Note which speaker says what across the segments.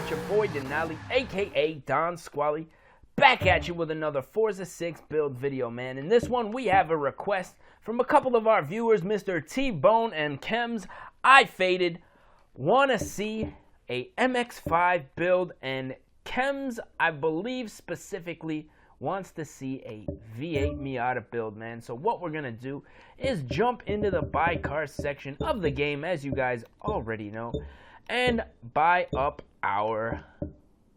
Speaker 1: with your boy Denali, aka Don Squally, back at you with another Forza 6 build video, man. In this one, we have a request from a couple of our viewers, Mr. T-Bone and Chems. I faded, want to see a MX-5 build, and Chems, I believe specifically, wants to see a V8 Miata build, man. So what we're gonna do is jump into the buy cars section of the game, as you guys already know, and buy up our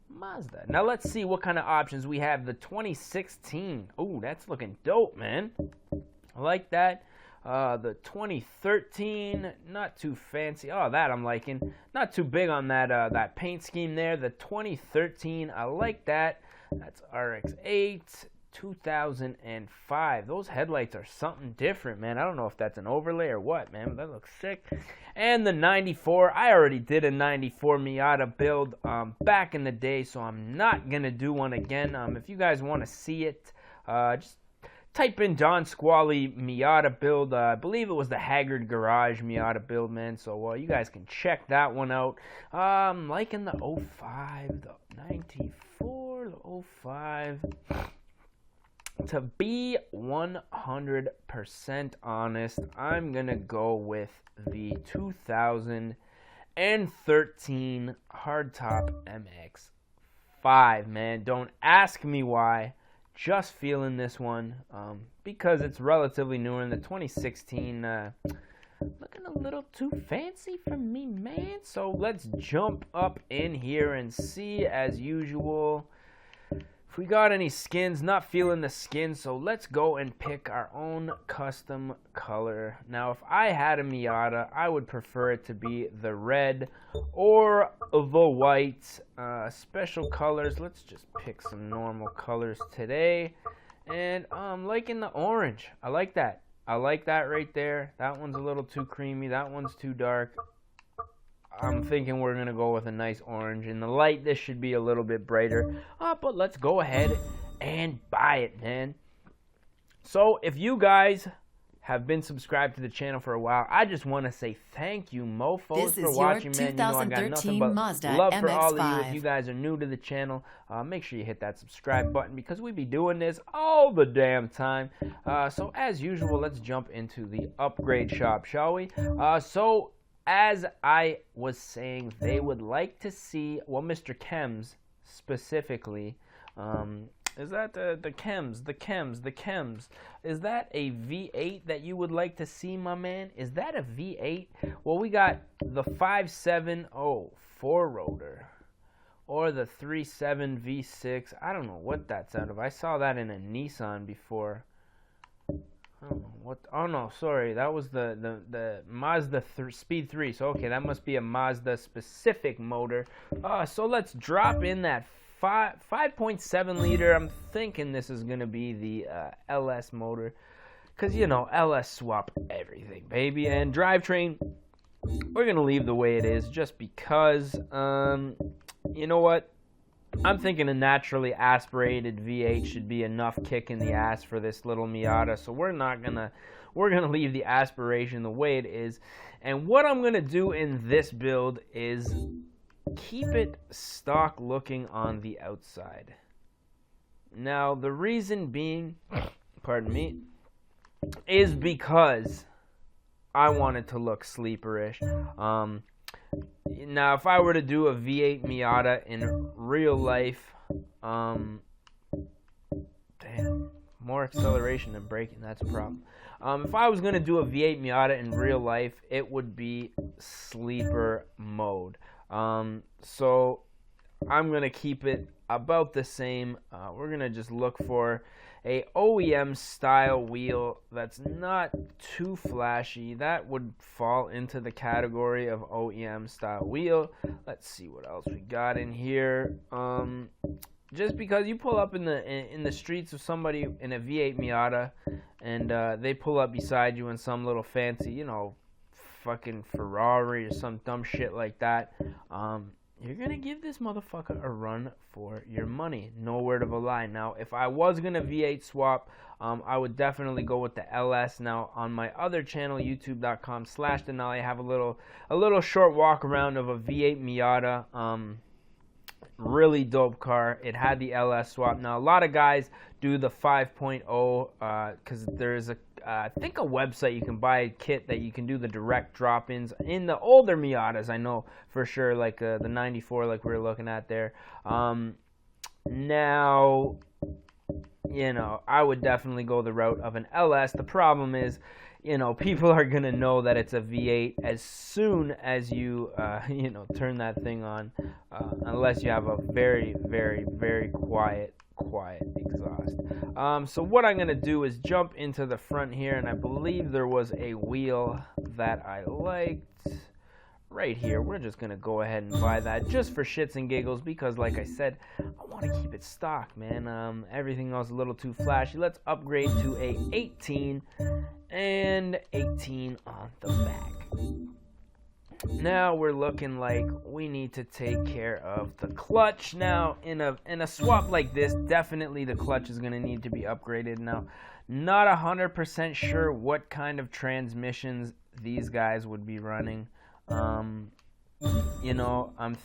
Speaker 1: Mazda. Now let's see what kind of options we have. The 2016. Ooh, that's looking dope, man. I like that. The 2013, not too fancy. Oh, that I'm liking. Not too big on that that paint scheme there. The 2013, I like that. That's RX-8, 2005. Those headlights are something different, man. I don't know if that's an overlay or what, man, but that looks sick. And the 94, I already did a 94 Miata build back in the day, so I'm not going to do one again. If you guys want to see it, just type in Don Squally Miata build. I believe it was the Haggard Garage Miata build, man. So you guys can check that one out. Liking the 05, the 94, the 05. To be 100% honest, I'm going to go with the 2013 hardtop MX-5, man. Don't ask me why. Just feeling this one because it's relatively newer. In the 2016 looking a little too fancy for me, man. So let's jump up in here and see, as usual, if we got any skins. Not feeling the skin, so let's go and pick our own custom color. Now if I had a Miata, I would prefer it to be the red or the white. Special colors, let's just pick some normal colors today. And I'm liking the orange. I like that. I like that right there. That one's a little too creamy. That one's too dark. I'm thinking we're going to go with a nice orange. In the light, this should be a little bit brighter. But let's go ahead and buy it, man. So if you guys have been subscribed to the channel for a while, I just want to say thank you, mofos, for watching, man. You know I got nothing but
Speaker 2: Mazda
Speaker 1: love for
Speaker 2: MX-5.
Speaker 1: all of you. If you guys are new to the channel, make sure you hit that subscribe button because we be doing this all the damn time. So as usual, let's jump into the upgrade shop, shall we? So as I was saying, they would like to see, well, Mr. Chems specifically, is that the Chems? Is that a V8 that you would like to see, my man? Is that a V8? Well, we got the 5.7, 4-rotor, or the 3.7 V6. I don't know what that's out of. I saw that in a Nissan before. I don't know what. Oh no, sorry, that was the Mazda Speed 3. So okay, that must be a Mazda specific motor. So let's drop in that 5.7 liter. I'm thinking this is gonna be the LS motor, cause you know LS swap everything, baby. And drivetrain, we're gonna leave the way it is, just because. You know what? I'm thinking a naturally aspirated V8 should be enough kick in the ass for this little Miata. So we're gonna leave the aspiration the way it is. And what I'm gonna do in this build is keep it stock looking on the outside. Now the reason being, pardon me, is because I want it to look sleeperish. Now, if I were to do a V8 Miata in real life, damn, more acceleration than braking, that's a problem. If I was going to do a V8 Miata in real life, it would be sleeper mode. So I'm going to keep it about the same. We're going to just look for a OEM style wheel that's not too flashy. That would fall into the category of OEM style wheel. Let's see what else we got in here. Just because you pull up in the streets of somebody in a V8 Miata and they pull up beside you in some little fancy, you know, fucking Ferrari or some dumb shit like that, you're going to give this motherfucker a run for your money. No word of a lie. Now, if I was going to V8 swap, I would definitely go with the LS. Now, on my other channel, youtube.com/Denali, I have a little short walk around of a V8 Miata. Really dope car. It had the LS swap. Now, a lot of guys do the 5.0 because there's I think a website you can buy a kit that you can do the direct drop-ins in the older Miatas. I know for sure, like the 94, like we were looking at there. Now, I would definitely go the route of an LS. The problem is, people are going to know that it's a V8 as soon as you, turn that thing on, unless you have a very, very, very quiet exhaust. So what I'm going to do is jump into the front here, and I believe there was a wheel that I liked. Right here, we're just going to go ahead and buy that just for shits and giggles because, like I said, I want to keep it stock, man. Everything else a little too flashy. Let's upgrade to a 18 and 18 on the back. Now we're looking like we need to take care of the clutch. Now, in a swap like this, definitely the clutch is going to need to be upgraded. Now, not 100% sure what kind of transmissions these guys would be running. I'm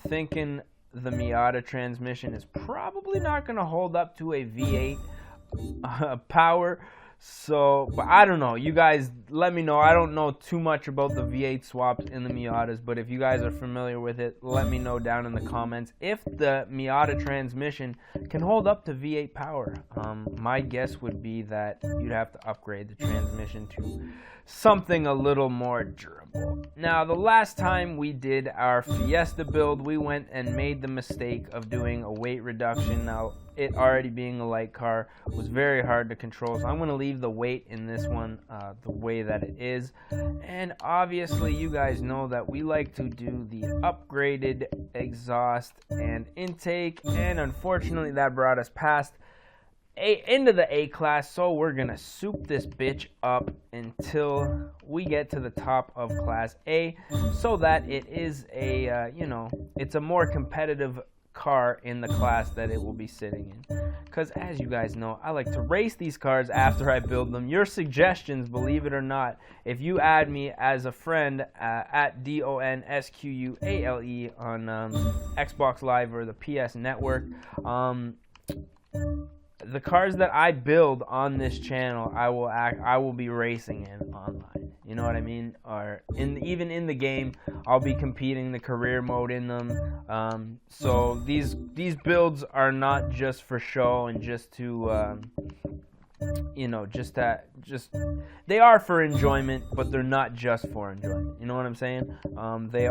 Speaker 1: thinking the Miata transmission is probably not going to hold up to a V8 power. So, but I don't know. You guys let me know. I don't know too much about the V8 swaps in the Miatas, but if you guys are familiar with it, let me know down in the comments if the Miata transmission can hold up to V8 power. My guess would be that you'd have to upgrade the transmission to something a little more durable. Now, the last time we did our Fiesta build, we went and made the mistake of doing a weight reduction. Now, it already being a light car was very hard to control, so I'm going to leave the weight in this one the way that it is. And obviously, you guys know that we like to do the upgraded exhaust and intake, and unfortunately, that brought us past into the A class, so we're gonna soup this bitch up until we get to the top of class A, so that it is a it's a more competitive car in the class that it will be sitting in. Because as you guys know, I like to race these cars after I build them. Your suggestions, believe it or not, if you add me as a friend at DONSQUALE on Xbox Live or the PS Network, the cars that I build on this channel, I will be racing in online. You know what I mean? Or even in the game, I'll be competing the career mode in them. So these builds are not just for show and just to they are for enjoyment, but they're not just for enjoyment. You know what I'm saying? They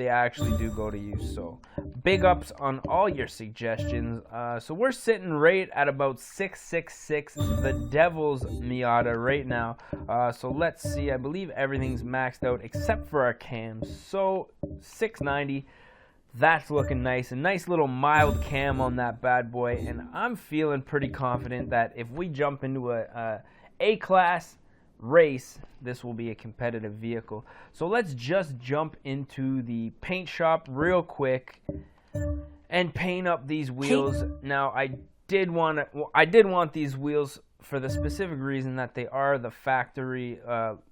Speaker 1: actually do go to use. So big ups on all your suggestions. So we're sitting right at about 666, the Devil's Miata right now. So let's see. I believe everything's maxed out except for our cams. So 690. That's looking nice. A nice little mild cam on that bad boy. And I'm feeling pretty confident that if we jump into a A-class race, this will be a competitive vehicle. So let's just jump into the paint shop real quick and paint up these wheels. Now, I did want these wheels for the specific reason that they are the factory.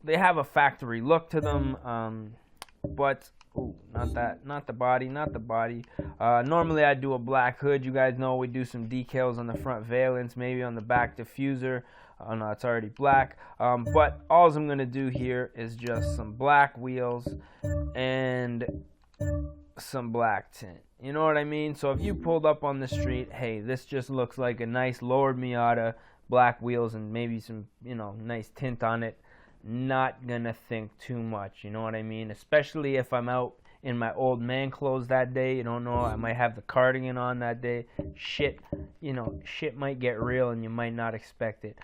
Speaker 1: They have a factory look to them, but ooh, not the body. Normally I do a black hood. You guys know we do some decals on the front valence, maybe on the back diffuser. Oh no, it's already black. But all I'm gonna do here is just some black wheels and some black tint. You know what I mean? So if you pulled up on the street, hey, this just looks like a nice lowered Miata, black wheels and maybe some, nice tint on it. Not gonna think too much, you know what I mean? Especially if I'm out in my old man clothes that day. You don't know, I might have the cardigan on that day. Shit might get real and you might not expect it.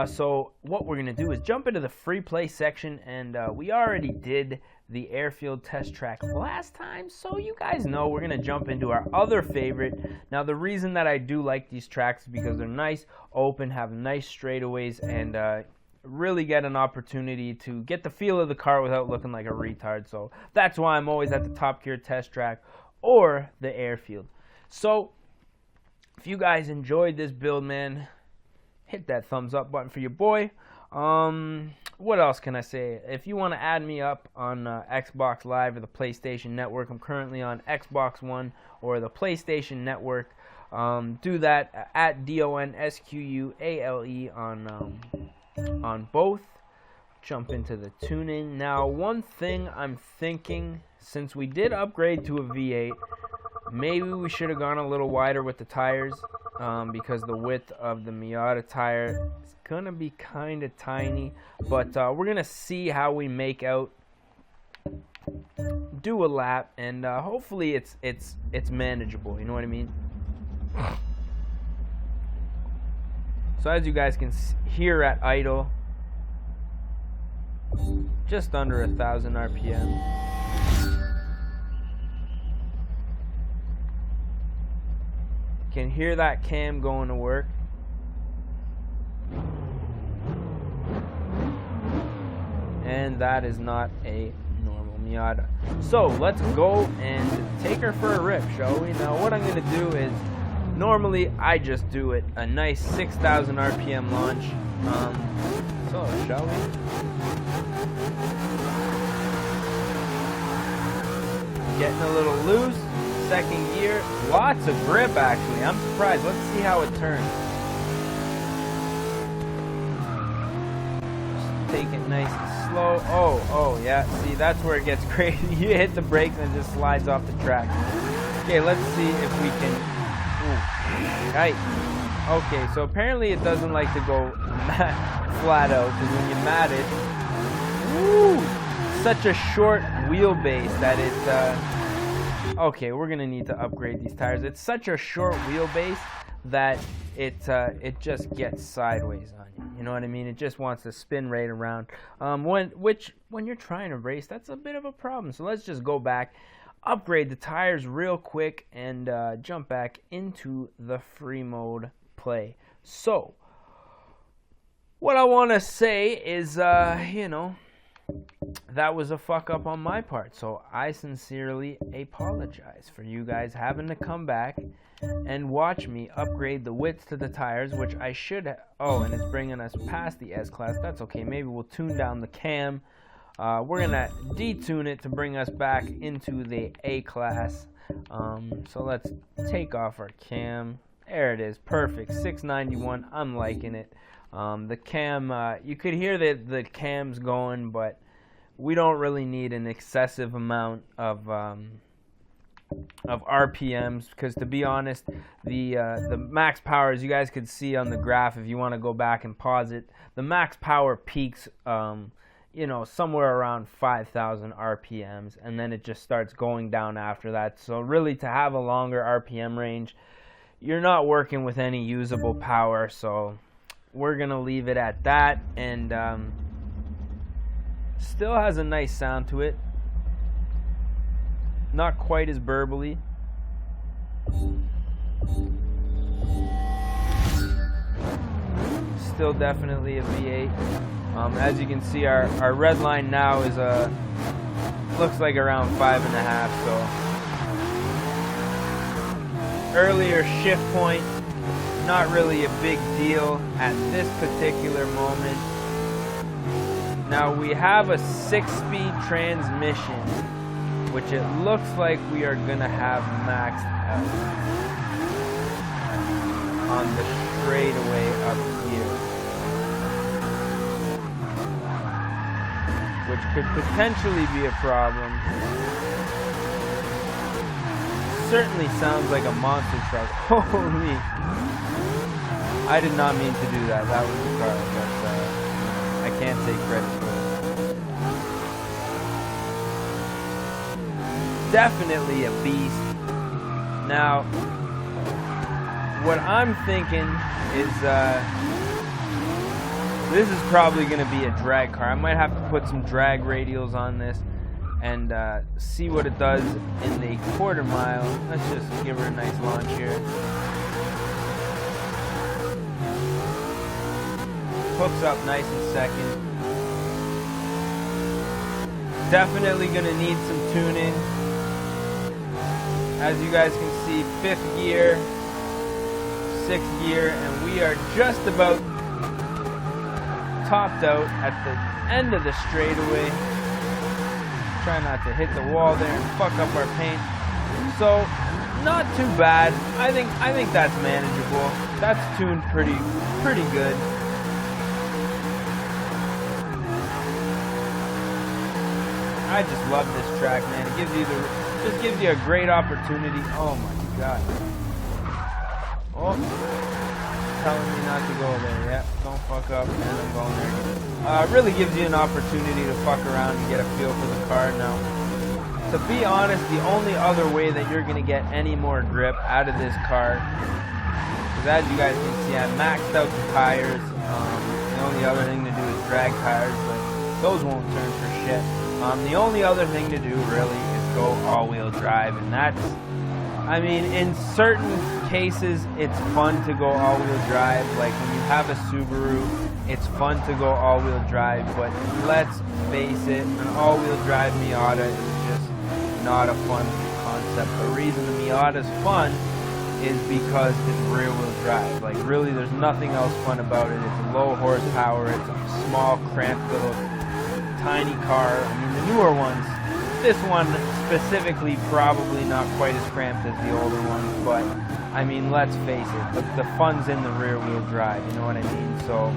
Speaker 1: So what we're gonna do is jump into the free play section, and we already did the airfield test track last time, so you guys know we're gonna jump into our other favorite. Now the reason that I do like these tracks is because they're nice, open, have nice straightaways, and really get an opportunity to get the feel of the car without looking like a retard. So that's why I'm always at the Top Gear test track or the airfield. So if you guys enjoyed this build, man, hit that thumbs up button for your boy. what else can I say? If you want to add me up on Xbox Live or the PlayStation Network, I'm currently on Xbox One or the PlayStation Network. Do that at DONSQUALE on both. Jump into the tuning. Now, one thing I'm thinking, since we did upgrade to a V8, maybe we should have gone a little wider with the tires, because the width of the Miata tire is going to be kind of tiny. But we're going to see how we make out, do a lap, and hopefully it's manageable, you know what I mean? So as you guys can hear at idle, just under 1,000 RPM. Can hear that cam going to work. And that is not a normal Miata. So let's go and take her for a rip, shall we? Now what I'm going to do is, normally I just do it a nice 6,000 RPM launch. So shall we? Getting a little loose. Second gear, lots of grip actually. I'm surprised. Let's see how it turns. Just take it nice and slow. Oh yeah. See, that's where it gets crazy. You hit the brakes and it just slides off the track. Okay, let's see if we can. Ooh, right. Okay, so apparently it doesn't like to go flat out, because when you mat it, woo, such a short wheelbase that it. Okay, we're gonna need to upgrade these tires. It's such a short wheelbase that it just gets sideways on you. You know what I mean? It just wants to spin right around. When you're trying to race, that's a bit of a problem. So let's just go back, upgrade the tires real quick, and jump back into the free mode play. So what I want to say is, you know, that was a fuck up on my part, so I sincerely apologize for you guys having to come back and watch me upgrade the width to the tires, which I should oh, and it's bringing us past the S-Class. That's okay. Maybe we'll tune down the cam. We're gonna detune it to bring us back into the A-Class. So let's take off our cam. There it is. Perfect. 691. I'm liking it. The cam, you could hear the cam's going, but we don't really need an excessive amount of RPMs, because to be honest, the max power, as you guys could see on the graph, if you want to go back and pause it, the max power peaks, you know, somewhere around 5,000 RPMs, and then it just starts going down after that. So really, to have a longer RPM range, you're not working with any usable power, so we're gonna leave it at that. And still has a nice sound to it, not quite as burbly. Still definitely a V8. As you can see, our red line now is looks like around 5.5. So earlier shift point, not really a big deal at this particular moment. Now we have a 6-speed transmission, which it looks like we are gonna have maxed out on the straightaway up here, which could potentially be a problem. Certainly sounds like a monster truck. Holy! I did not mean to do that. That was the car, but I can't take credit for it. Definitely a beast. Now, what I'm thinking is, this is probably going to be a drag car. I might have to put some drag radials on this and see what it does in the quarter mile. Let's just give her a nice launch here. Hooks up nice and second. Definitely gonna need some tuning. As you guys can see, 5th gear, 6th gear, and we are just about topped out at the end of the straightaway. Try not to hit the wall there and fuck up our paint. So, not too bad. I think that's manageable. That's tuned pretty good. I just love this track, man. It just gives you a great opportunity. Oh my god. Oh, telling me not to go there. Yeah, don't fuck up, man. I'm going there. It really gives you an opportunity to fuck around and get a feel for the car. Now, to be honest, the only other way that you're gonna get any more grip out of this car, because as you guys can see, I maxed out the tires. The only other thing to do is drag tires, but those won't turn for shit. The only other thing to do really is go all-wheel drive, and that's, I mean, in certain cases it's fun to go all-wheel drive. Like when you have a Subaru, it's fun to go all-wheel drive, but let's face it, an all-wheel drive Miata is just not a fun concept. The reason the Miata's fun is because it's rear-wheel drive. Like really, there's nothing else fun about it. It's a low horsepower, it's a small, cramped little tiny car. I mean, the newer ones, this one specifically probably not quite as cramped as the older ones, but I mean, let's face it, the fun's in the rear-wheel drive, you know what I mean? So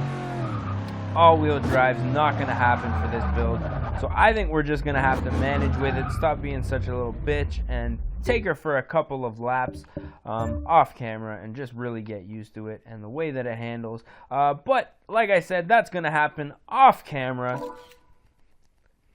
Speaker 1: all-wheel drive's not going to happen for this build. So I think we're just going to have to manage with it, stop being such a little bitch, and take her for a couple of laps off camera and just really get used to it and the way that it handles. But like I said, that's going to happen off camera.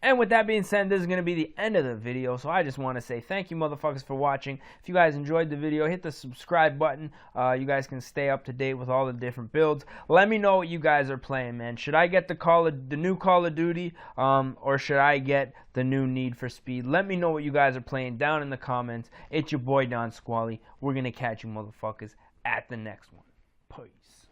Speaker 1: And with that being said, this is going to be the end of the video, so I just want to say thank you motherfuckers for watching. If you guys enjoyed the video, hit the subscribe button. You guys can stay up to date with all the different builds. Let me know what you guys are playing, man. Should I get the new Call of Duty, or should I get the new Need for Speed? Let me know what you guys are playing down in the comments. It's your boy Don Squally. We're going to catch you motherfuckers at the next one. Peace.